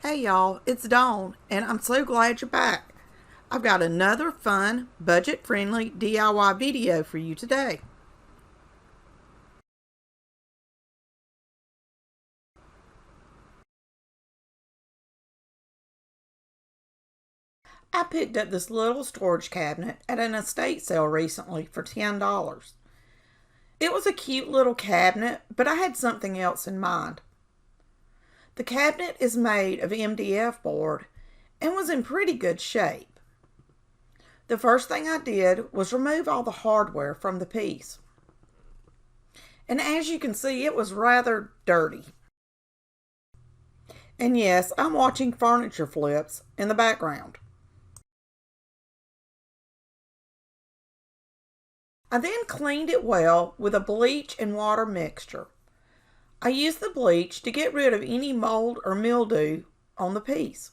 Hey y'all, it's Dawn, and I'm so glad you're back. I've got another fun, budget-friendly DIY video for you today. I picked up this little storage cabinet at an estate sale recently for $10. It was a cute little cabinet, but I had something else in mind. The cabinet is made of MDF board and was in pretty good shape. The first thing I did was remove all the hardware from the piece. And as you can see, it was rather dirty. And yes, I'm watching furniture flips in the background. I then cleaned it well with a bleach and water mixture. I used the bleach to get rid of any mold or mildew on the piece.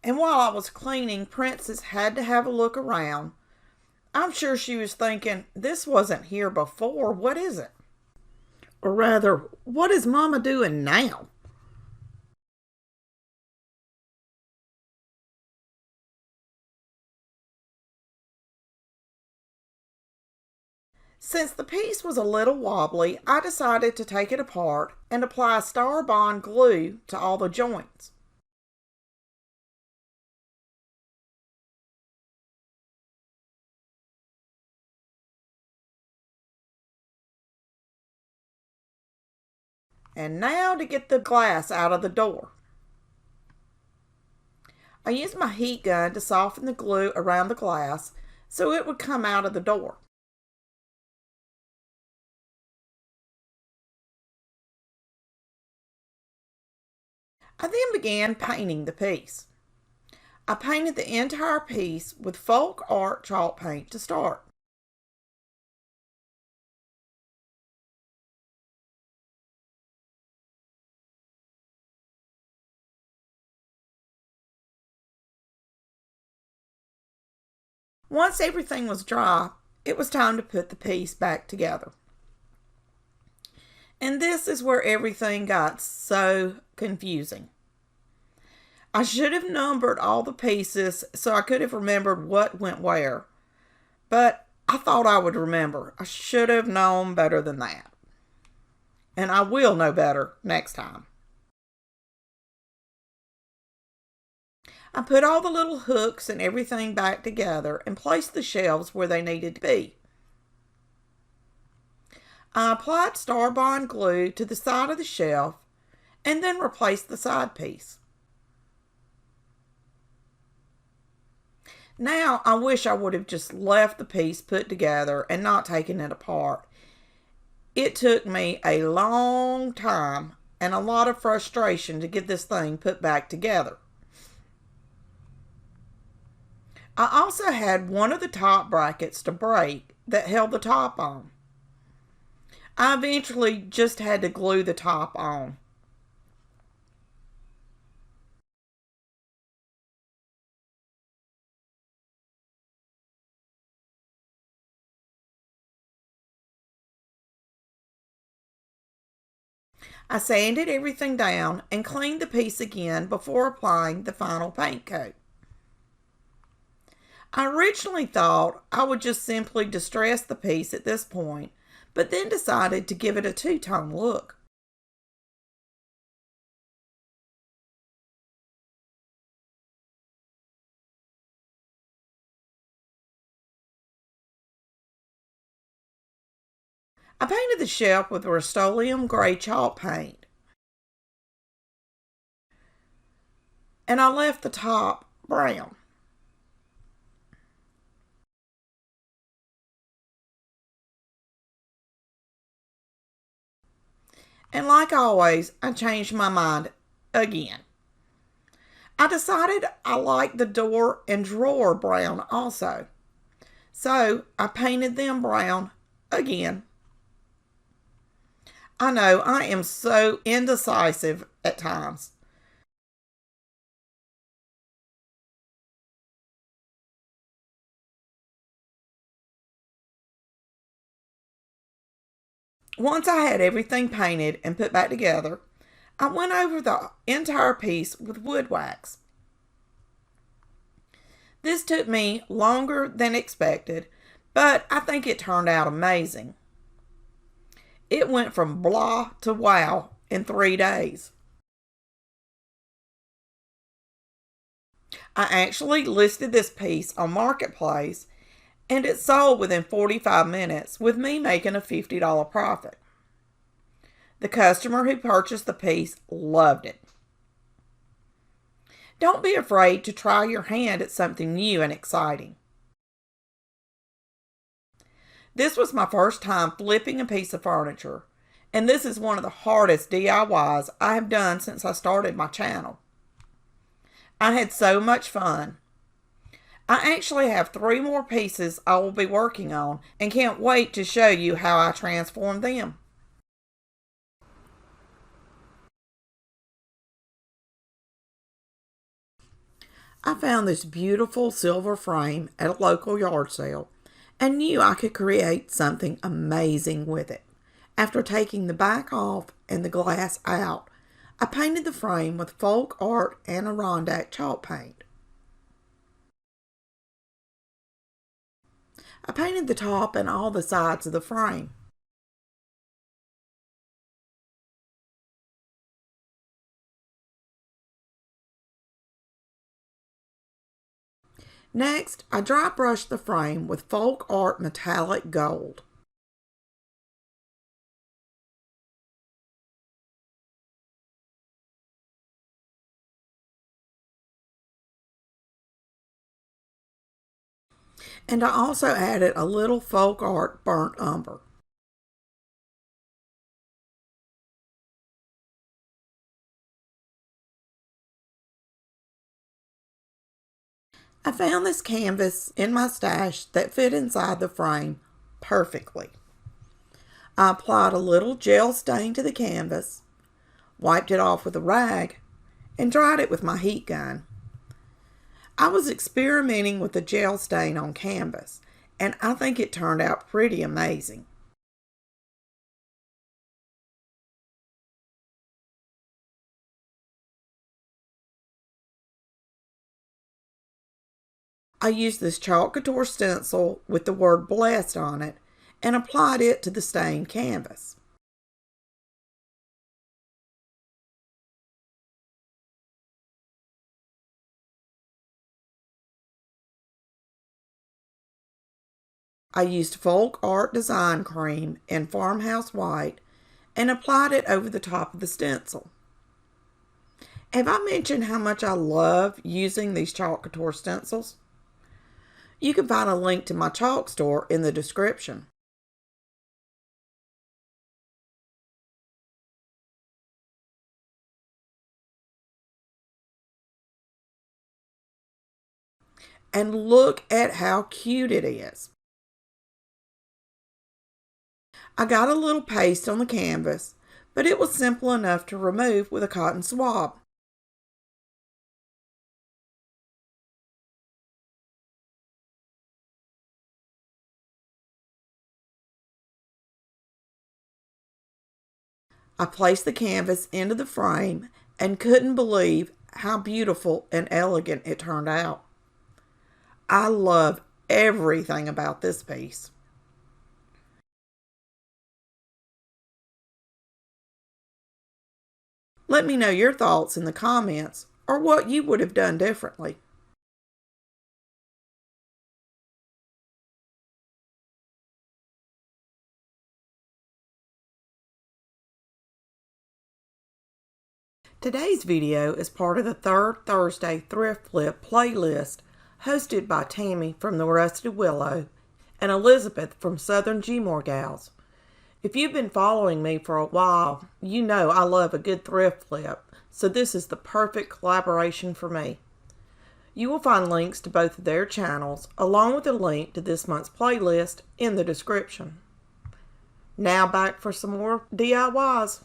And while I was cleaning, Princess had to have a look around. I'm sure she was thinking, this wasn't here before, what is it? Or rather, what is Mama doing now? Since the piece was a little wobbly, I decided to take it apart and apply Styrofoam glue to all the joints. And now to get the glass out of the door. I used my heat gun to soften the glue around the glass so it would come out of the door. I then began painting the piece. I painted the entire piece with folk art chalk paint to start. Once everything was dry, it was time to put the piece back together. And this is where everything got so confusing. I should have numbered all the pieces so I could have remembered what went where. But I thought I would remember. I should have known better than that. And I will know better next time. I put all the little hooks and everything back together and placed the shelves where they needed to be. I applied Styrofoam glue to the side of the shelf and then replaced the side piece. Now I wish I would have just left the piece put together and not taken it apart. It took me a long time and a lot of frustration to get this thing put back together. I also had one of the top brackets to break that held the top on. I eventually just had to glue the top on. I sanded everything down and cleaned the piece again before applying the final paint coat. I originally thought I would just simply distress the piece at this point, but then decided to give it a two-tone look. I painted the shelf with Rust-Oleum gray chalk paint, and I left the top brown. And like always, I changed my mind again. I decided I liked the door and drawer brown also. So I painted them brown again. I know I am so indecisive at times. Once I had everything painted and put back together, I went over the entire piece with wood wax. This took me longer than expected, but I think it turned out amazing. It went from blah to wow in 3 days. I actually listed this piece on Marketplace, and it sold within 45 minutes with me making a $50 profit. The customer who purchased the piece loved it. Don't be afraid to try your hand at something new and exciting. This was my first time flipping a piece of furniture, and this is one of the hardest DIYs I have done since I started my channel. I had so much fun. I actually have 3 more pieces I will be working on and can't wait to show you how I transform them. I found this beautiful silver frame at a local yard sale and knew I could create something amazing with it. After taking the back off and the glass out, I painted the frame with folk art and Adirondack chalk paint. I painted the top and all the sides of the frame. Next, I dry brushed the frame with folk art metallic gold. And I also added a little folk art burnt umber. I found this canvas in my stash that fit inside the frame perfectly. I applied a little gel stain to the canvas, wiped it off with a rag, and dried it with my heat gun. I was experimenting with the gel stain on canvas, and I think it turned out pretty amazing. I used this chalk couture stencil with the word blessed on it and applied it to the stained canvas. I used folk art design cream in Farmhouse white and applied it over the top of the stencil. Have I mentioned how much I love using these chalk couture stencils? You can find a link to my chalk store in the description. And look at how cute it is. I got a little paste on the canvas, but it was simple enough to remove with a cotton swab. I placed the canvas into the frame and couldn't believe how beautiful and elegant it turned out. I love everything about this piece. Let me know your thoughts in the comments or what you would have done differently. Today's video is part of the third Thursday Thrift Flip playlist hosted by Tammy from the Rusted Willow and Elizabeth from Southern Gmore Gals. If you've been following me for a while, you know I love a good thrift flip, so this is the perfect collaboration for me. You will find links to both of their channels, along with a link to this month's playlist in the description. Now back for some more DIYs.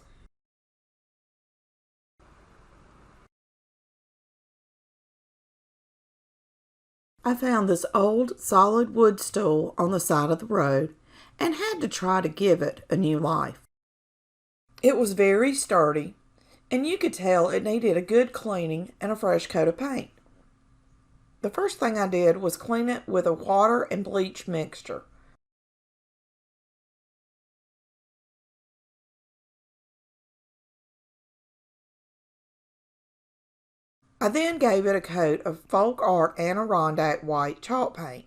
I found this old solid wood stool on the side of the road and had to try to give it a new life. It was very sturdy, and you could tell it needed a good cleaning and a fresh coat of paint. The first thing I did was clean it with a water and bleach mixture. I then gave it a coat of Folk Art Adirondack white chalk paint.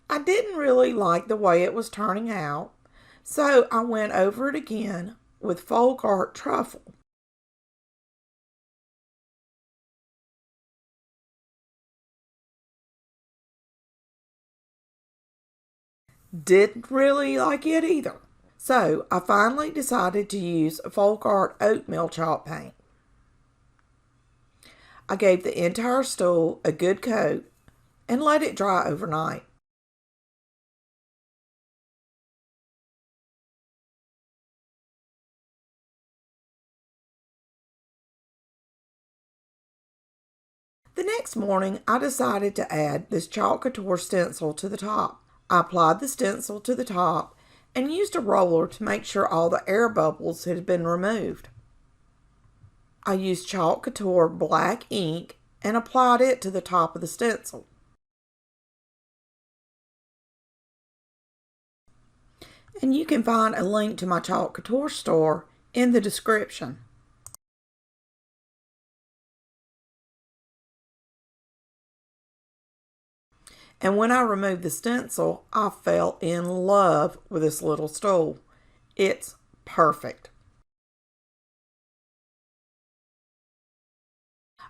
I didn't really like the way it was turning out, so I went over it again with Folk Art Truffle. Didn't really like it either. So I finally decided to use Folk Art Oatmeal Chalk Paint. I gave the entire stool a good coat and let it dry overnight. The next morning, I decided to add this chalk couture stencil to the top. I applied the stencil to the top and used a roller to make sure all the air bubbles had been removed. I used chalk couture black ink and applied it to the top of the stencil. And you can find a link to my chalk couture store in the description. And when I removed the stencil, I fell in love with this little stool. It's perfect.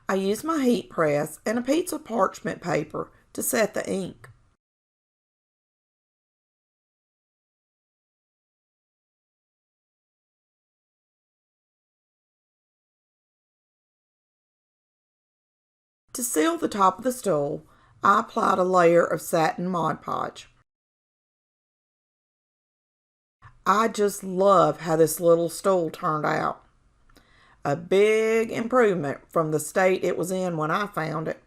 I used my heat press and a piece of parchment paper to set the ink. To seal the top of the stool, I applied a layer of satin Mod Podge. I just love how this little stool turned out. A big improvement from the state it was in when I found it.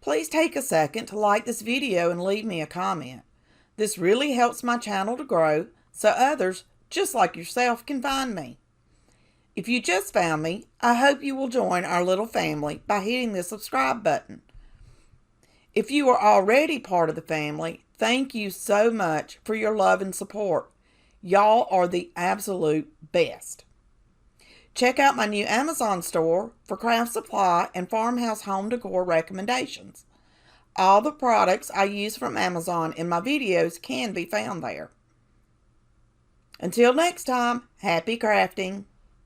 Please take a second to like this video and leave me a comment. This really helps my channel to grow so others just like yourself can find me. If you just found me, I hope you will join our little family by hitting the subscribe button. If you are already part of the family, thank you so much for your love and support. Y'all are the absolute best. Check out my new Amazon store for craft supply and farmhouse home decor recommendations. All the products I use from Amazon in my videos can be found there. Until next time, happy crafting!